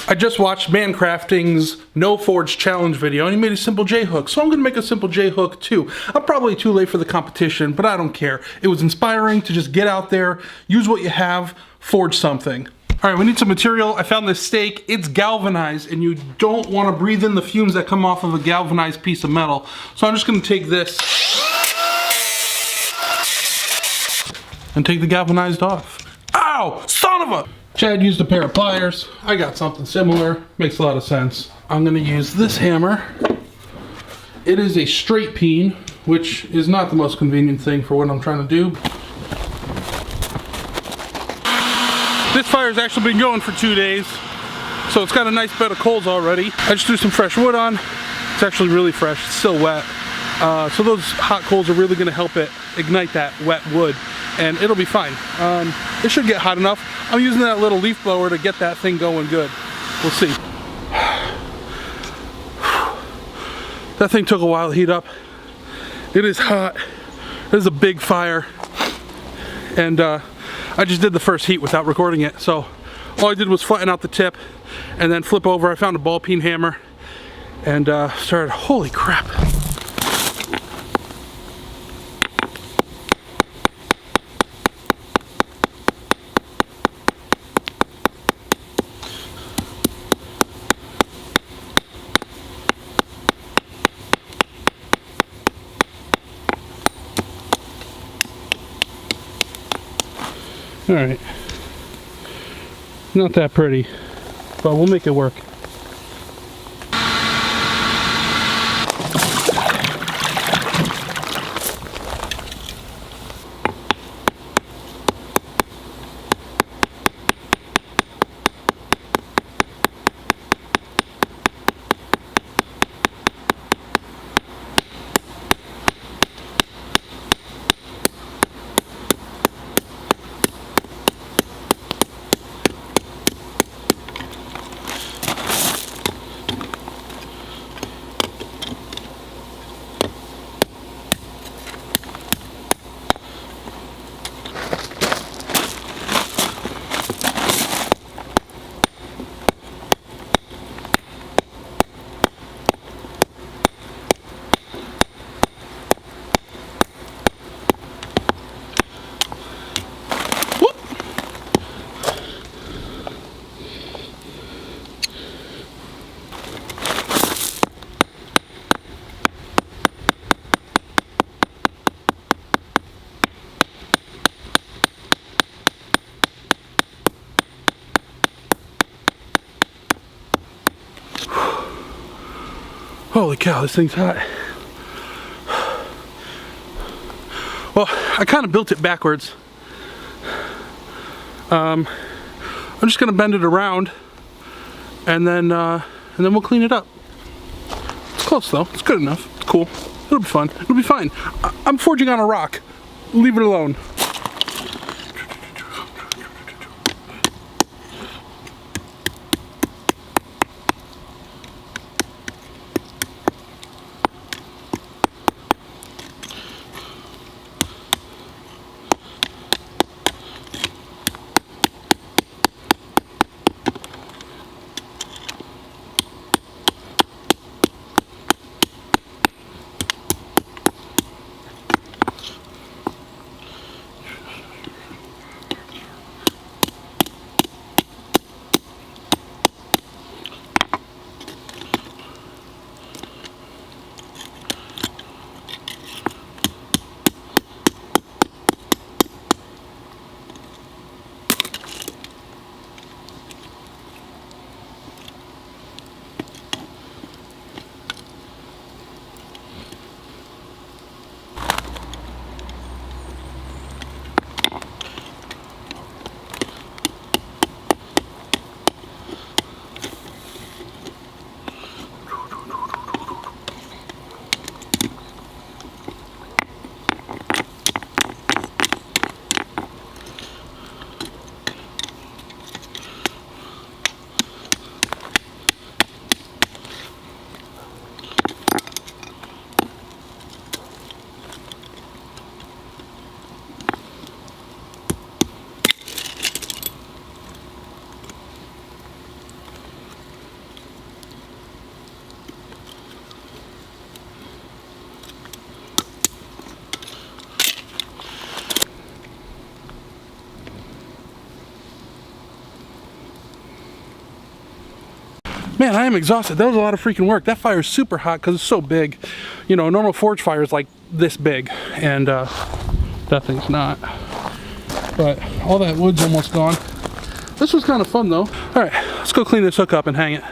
I just watched Mancrafting's No Forge Challenge video, and he made a simple J-hook, so I'm going to make a simple J-hook too. I'm probably too late for the competition, but I don't care. It was inspiring to just get out there, use what you have, forge something. Alright, we need some material. I found this stake. It's galvanized, and you don't want to breathe in the fumes that come off of a galvanized piece of metal. So I'm just going to take this and take the galvanized off. Ow! Son of a... Chad used a pair of pliers. I got something similar. Makes a lot of sense. I'm gonna use this hammer. It is a straight peen, which is not the most convenient thing for what I'm trying to do. This fire's actually been going for 2 days, so it's got a nice bed of coals already. I just threw some fresh wood on. It's actually really fresh, it's still wet. So those hot coals are really gonna help it ignite that wet wood, and it'll be fine. It should get hot enough. I'm using that little leaf blower to get that thing going good. We'll see. That thing took a while to heat up. It is hot. This is a big fire. And I just did the first heat without recording it. So all I did was flatten out the tip and then flip over. I found a ball peen hammer and started, holy crap. Alright, not that pretty, but we'll make it work. Holy cow, this thing's hot. Well, I kind of built it backwards. I'm just gonna bend it around and then we'll clean it up. It's close though, it's good enough, it's cool. It'll be fun, it'll be fine. I'm forging on a rock, leave it alone. Man, I am exhausted. That was a lot of freaking work. That fire is super hot because it's so big. You know, a normal forge fire is like this big, and that thing's not. But all that wood's almost gone. This was kind of fun though. All right, let's go clean this hook up and hang it.